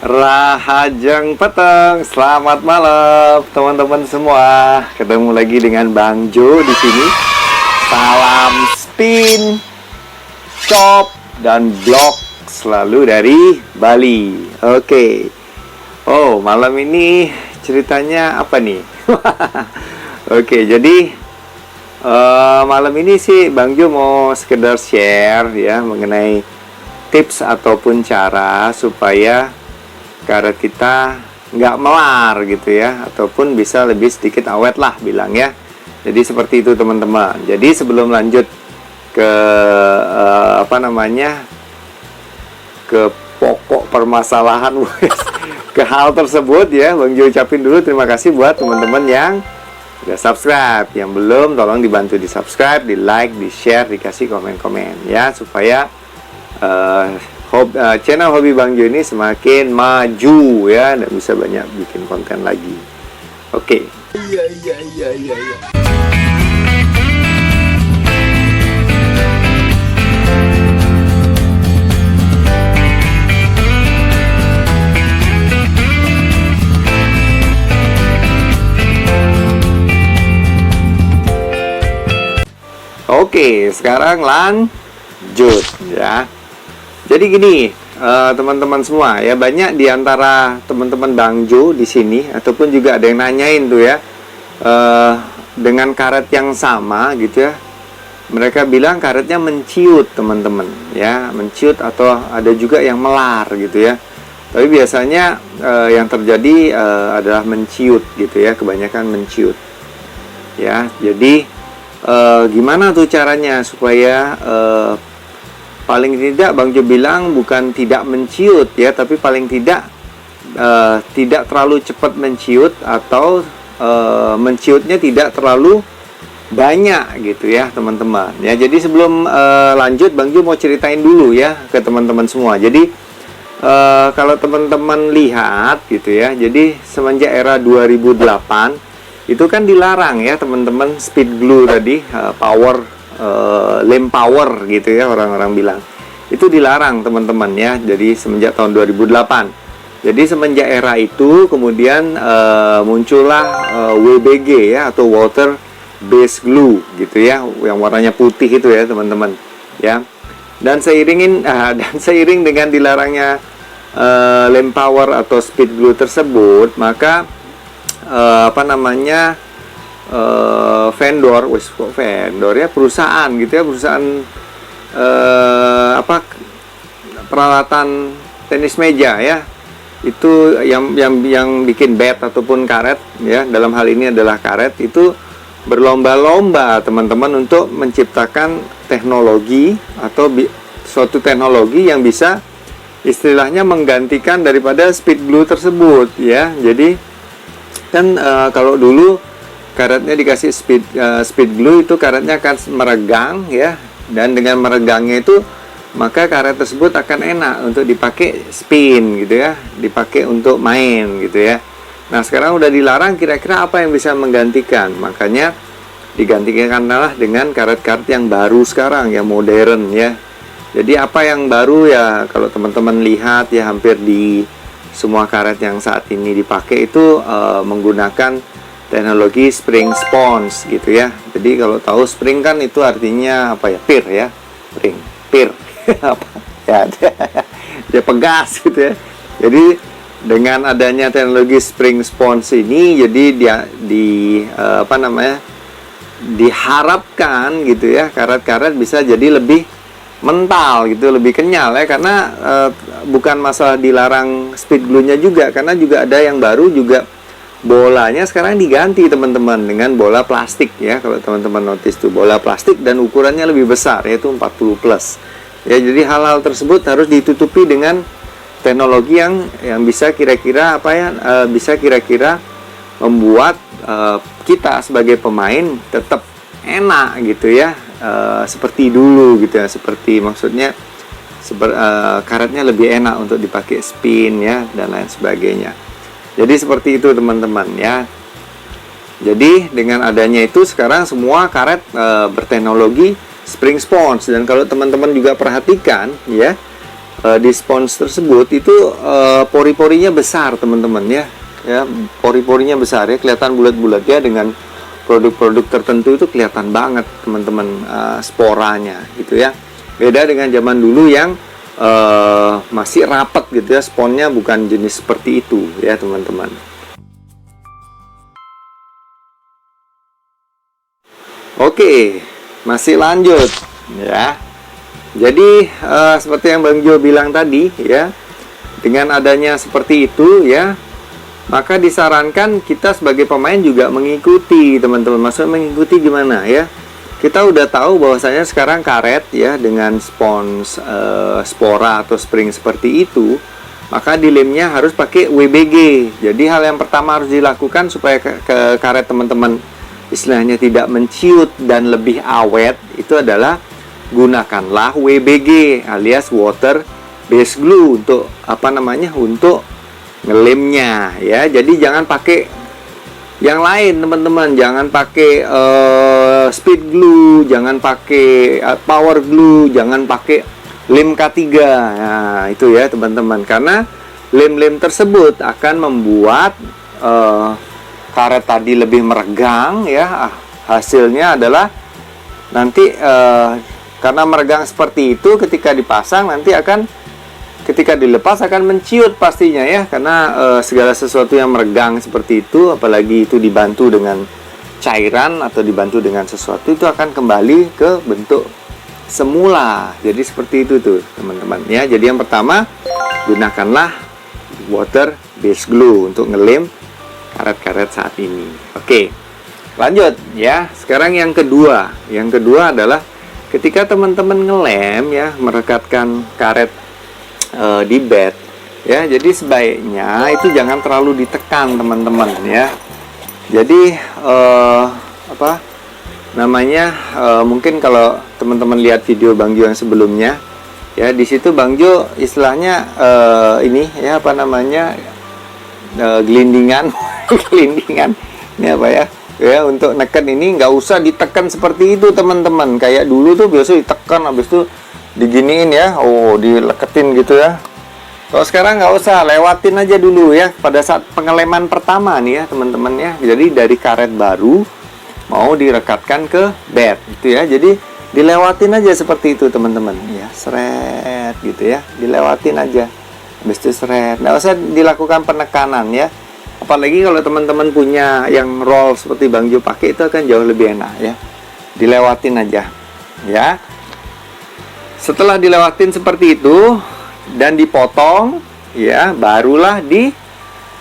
Rahajeng Peteng, selamat malam teman-teman semua. Ketemu lagi dengan Bang Jo di sini. Salam spin, chop dan blok selalu dari Bali. Oke. Oh, malam ini ceritanya apa nih? Oke, jadi malam ini sih Bang Jo mau sekedar share ya mengenai tips ataupun cara supaya karet kita nggak melar gitu ya, ataupun bisa lebih sedikit awet lah bilang ya. Jadi seperti itu teman-teman. Jadi sebelum lanjut ke ke pokok permasalahan ke hal tersebut ya, Bang Jo ucapin dulu terima kasih buat teman-teman yang udah subscribe. Yang belum, tolong dibantu di subscribe, di like, di share, dikasih komen-komen ya, supaya channel Hobi Bang Jo ini semakin maju ya, dan bisa banyak bikin konten lagi. Oke. Iya. Oke, sekarang lanjut ya. Jadi gini, teman-teman semua ya, banyak diantara teman-teman Bang Jo di sini ataupun juga ada yang nanyain tuh ya, dengan karet yang sama gitu ya, mereka bilang karetnya menciut teman-teman ya, menciut atau ada juga yang melar gitu ya. Tapi biasanya yang terjadi adalah menciut gitu ya, kebanyakan menciut ya. Jadi gimana tuh caranya supaya paling tidak Bang Jo bilang bukan tidak menciut ya, tapi paling tidak tidak terlalu cepat menciut, atau menciutnya tidak terlalu banyak gitu ya teman-teman ya. Jadi sebelum lanjut, Bang Jo mau ceritain dulu ya ke teman-teman semua. Jadi kalau teman-teman lihat gitu ya, jadi semenjak era 2008 itu kan dilarang ya teman-teman, speed glue tadi, lem power gitu ya orang-orang bilang, itu dilarang teman-teman ya. Jadi semenjak tahun 2008. Jadi semenjak era itu kemudian muncullah WBG ya, atau water based glue gitu ya, yang warnanya putih itu ya teman-teman ya. Dan seiring dengan dilarangnya lem power atau speed glue tersebut, maka vendor ya, perusahaan gitu ya, perusahaan peralatan tenis meja ya, itu yang bikin bat ataupun karet ya, dalam hal ini adalah karet, itu berlomba-lomba teman-teman untuk menciptakan teknologi atau suatu teknologi yang bisa istilahnya menggantikan daripada speed glue tersebut ya. Jadi kan kalau dulu karetnya dikasih speed glue, itu karetnya akan meregang ya, dan dengan meregangnya itu maka karet tersebut akan enak untuk dipakai spin gitu ya, dipakai untuk main gitu ya. Nah sekarang udah dilarang, kira-kira apa yang bisa menggantikan? Makanya digantikanlah dengan karet-karet yang baru sekarang, yang modern ya. Jadi apa yang baru ya, kalau teman-teman lihat ya, hampir di semua karet yang saat ini dipakai itu menggunakan teknologi spring sponge gitu ya. Jadi kalau tahu spring kan itu artinya apa ya, pir ya, pir apa ya, dia pegas gitu ya. Jadi dengan adanya teknologi spring sponge ini, jadi dia diharapkan gitu ya, karet-karet bisa jadi lebih mental gitu, lebih kenyal ya, karena bukan masalah dilarang speed glue-nya juga, karena juga ada yang baru juga, bolanya sekarang diganti teman-teman dengan bola plastik ya. Kalau teman-teman notice tuh, bola plastik dan ukurannya lebih besar, yaitu 40 plus ya. Jadi hal-hal tersebut harus ditutupi dengan teknologi yang bisa kira-kira bisa kira-kira membuat kita sebagai pemain tetap enak gitu ya, seperti dulu gitu ya, seperti maksudnya karetnya lebih enak untuk dipakai spin ya, dan lain sebagainya. Jadi seperti itu teman-teman ya. Jadi dengan adanya itu sekarang semua karet berteknologi spring sponge. Dan kalau teman-teman juga perhatikan ya, di spons tersebut itu pori-porinya besar teman-teman ya. Ya, pori-porinya besar ya, kelihatan bulat-bulat ya, dengan produk-produk tertentu itu kelihatan banget teman-teman sporanya gitu ya. Beda dengan zaman dulu yang masih rapat gitu ya, sponnya bukan jenis seperti itu ya teman-teman. Oke, masih lanjut ya. Jadi seperti yang Bang Jo bilang tadi ya, dengan adanya seperti itu ya, maka disarankan kita sebagai pemain juga mengikuti teman-teman. Maksudnya mengikuti gimana ya? Kita udah tahu bahwasanya sekarang karet ya dengan spons spora atau spring seperti itu, maka dilemnya harus pakai WBG. Jadi hal yang pertama harus dilakukan supaya ke karet teman-teman istilahnya tidak menciut dan lebih awet, itu adalah gunakanlah WBG alias water base glue untuk apa namanya, untuk ngelemnya ya. Jadi jangan pakai yang lain teman-teman, jangan pakai speed glue, jangan pakai power glue, jangan pakai lem K3. Nah itu ya teman-teman, karena lem-lem tersebut akan membuat karet tadi lebih meregang ya. Hasilnya adalah nanti karena meregang seperti itu, ketika dipasang nanti akan, ketika dilepas akan menciut pastinya ya, karena segala sesuatu yang meregang seperti itu, apalagi itu dibantu dengan cairan atau dibantu dengan sesuatu, itu akan kembali ke bentuk semula. Jadi seperti itu tuh teman-teman ya. Jadi yang pertama, gunakanlah water base glue untuk ngelem karet-karet saat ini. Oke, lanjut ya. Sekarang yang kedua. Yang kedua adalah ketika teman-teman ngelem ya, merekatkan karet di bed ya, jadi sebaiknya itu jangan terlalu ditekan teman-teman ya. Jadi apa namanya, mungkin kalau teman-teman lihat video Bang Jo yang sebelumnya ya, di situ Bang Jo istilahnya ini ya, apa namanya, gelindingan gelindingan ini apa ya, ya untuk neken ini nggak usah ditekan seperti itu teman-teman. Kayak dulu tuh biasa ditekan, habis itu diginiin ya, dileketin gitu ya. Kalau sekarang nggak usah, lewatin aja dulu ya pada saat pengeleman pertama nih ya teman-teman ya. Jadi dari karet baru mau direkatkan ke bed gitu ya, jadi dilewatin aja seperti itu teman-teman ya, seret gitu ya, dilewatin aja, habis itu seret, nggak usah dilakukan penekanan ya. Apalagi kalau teman-teman punya yang roll seperti Bang Jo pakai, itu akan jauh lebih enak ya, dilewatin aja ya. Setelah dilewatin seperti itu dan dipotong ya, barulah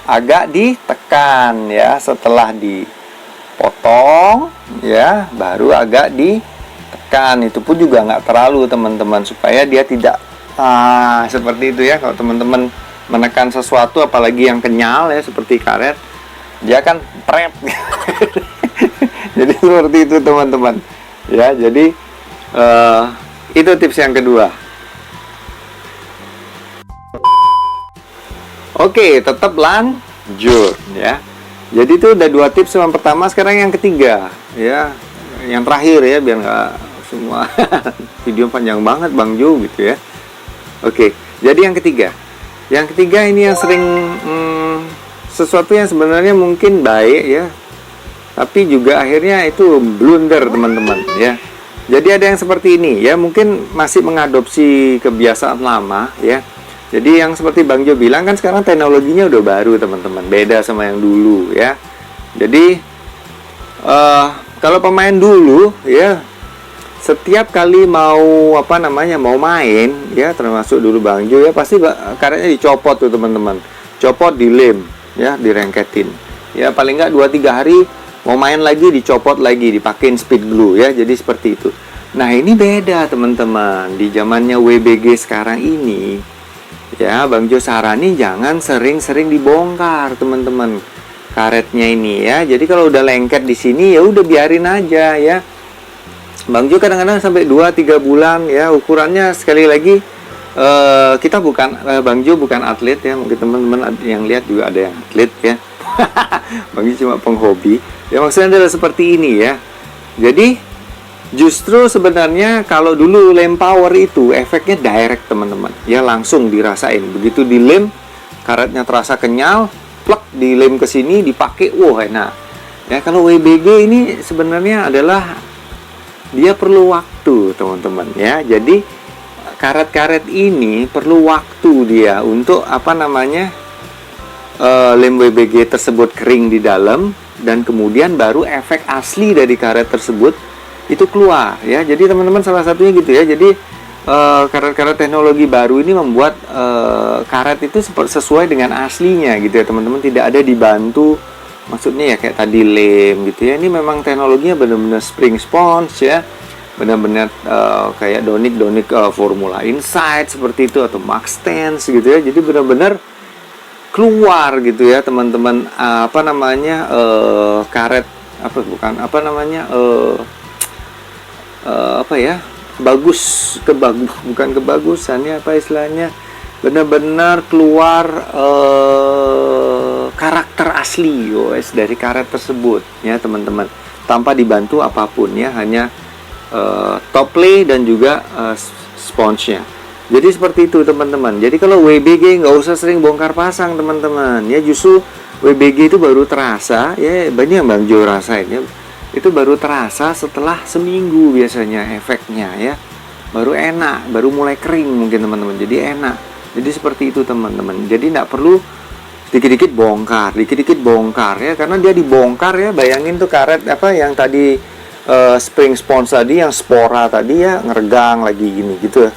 agak ditekan ya. Setelah dipotong ya, baru agak ditekan. Itu pun juga nggak terlalu teman-teman, supaya dia tidak seperti itu ya. Kalau teman-teman menekan sesuatu apalagi yang kenyal ya seperti karet, dia akan pret. Jadi seperti itu teman-teman ya. Jadi itu tips yang kedua. Oke, tetap lanjut ya. Jadi itu udah 2 tips yang pertama. Sekarang yang ketiga ya, yang terakhir ya, biar nggak semua video panjang banget Bang Jo gitu ya. Oke, jadi yang ketiga. Yang ketiga ini yang sering sesuatu yang sebenarnya mungkin baik ya, tapi juga akhirnya itu blunder teman-teman ya. Jadi ada yang seperti ini ya, mungkin masih mengadopsi kebiasaan lama ya. Jadi yang seperti Bang Jo bilang kan, sekarang teknologinya udah baru teman-teman, beda sama yang dulu ya. Jadi kalau pemain dulu ya, setiap kali mau apa namanya, mau main ya, termasuk dulu Bang Jo ya, pasti karetnya dicopot tuh teman-teman, copot, dilem ya, direngketin ya, paling nggak 2-3 hari mau main lagi dicopot lagi, dipakein speed glue ya. Jadi seperti itu. Nah ini beda teman-teman, di zamannya WBG sekarang ini ya, Bang Jo saranin jangan sering-sering dibongkar teman-teman karetnya ini ya. Jadi kalau udah lengket di sini ya udah biarin aja ya. Bang Jo kadang-kadang sampai 2-3 bulan ya. Ukurannya sekali lagi, kita bukan Bang Jo bukan atlet ya, mungkin teman-teman yang lihat juga ada yang atlet ya. Bang Jo cuma penghobi ya, maksudnya adalah seperti ini ya. Jadi Justru sebenarnya kalau dulu lem power itu efeknya direct teman-teman, ya langsung dirasain. Begitu dilem, karetnya terasa kenyal, plek dilem ke sini dipakai, wah enak. Ya kalau WBG ini sebenarnya adalah dia perlu waktu teman-teman ya. Jadi karet-karet ini perlu waktu dia untuk apa namanya lem WBG tersebut kering di dalam, dan kemudian baru efek asli dari karet tersebut itu keluar ya. Jadi teman-teman salah satunya gitu ya. Jadi karet-karet teknologi baru ini membuat karet itu sesuai dengan aslinya gitu ya teman-teman, tidak ada dibantu, maksudnya ya kayak tadi lem gitu ya. Ini memang teknologinya benar-benar spring sponge ya, benar-benar kayak donik Formula Insight seperti itu, atau Max Stance gitu ya. Jadi benar-benar keluar gitu ya teman-teman, apa namanya karet apa bukan apa namanya apa ya, bukan kebagusannya, apa istilahnya, benar-benar keluar karakter asli guys dari karet tersebut ya teman-teman, tanpa dibantu apapun ya, hanya top lay dan juga sponge-nya. Jadi seperti itu teman-teman. Jadi kalau WBG nggak usah sering bongkar pasang teman-teman ya, justru WBG itu baru terasa ya, banyak yang Bang Jo rasain ya, itu baru terasa setelah seminggu biasanya efeknya ya, baru enak, baru mulai kering mungkin teman-teman, jadi enak. Jadi seperti itu teman-teman. Jadi nggak perlu dikit-dikit bongkar ya, karena dia dibongkar ya, bayangin tuh karet apa yang tadi spring sponge tadi, yang spora tadi ya, ngeregang lagi gini gitu ya,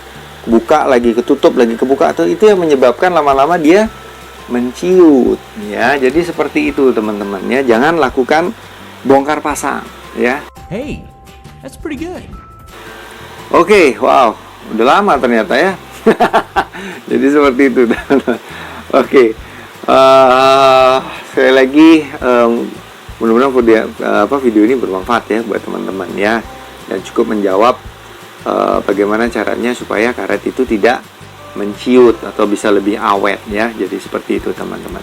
buka lagi, ketutup lagi, kebuka, atau itu yang menyebabkan lama-lama dia menciut ya. Jadi seperti itu teman-teman ya, jangan lakukan bongkar pasang ya. Hey, that's pretty good. Oke, wow, udah lama ternyata ya. Jadi seperti itu teman-teman. Oke, sekali lagi mudah-mudahan video ini bermanfaat ya buat teman-teman ya, dan cukup menjawab bagaimana caranya supaya karet itu tidak menciut atau bisa lebih awet ya. Jadi seperti itu teman-teman.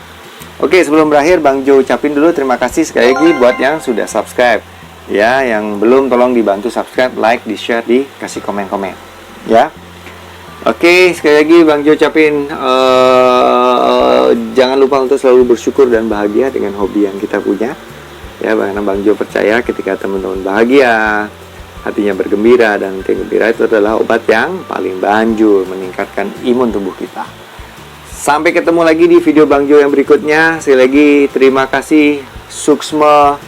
Oke, sebelum berakhir Bang Jo ucapin dulu terima kasih sekali lagi buat yang sudah subscribe ya. Yang belum tolong dibantu subscribe, like, di share, dikasih komen-komen ya. Oke, sekali lagi Bang Jo ucapin jangan lupa untuk selalu bersyukur dan bahagia dengan hobi yang kita punya ya, karena Bang Jo percaya ketika teman-teman bahagia, hatinya bergembira, dan gembira itu adalah obat yang paling manjur meningkatkan imun tubuh kita. Sampai ketemu lagi di video Bang Jo yang berikutnya. Sekali lagi terima kasih, suksma.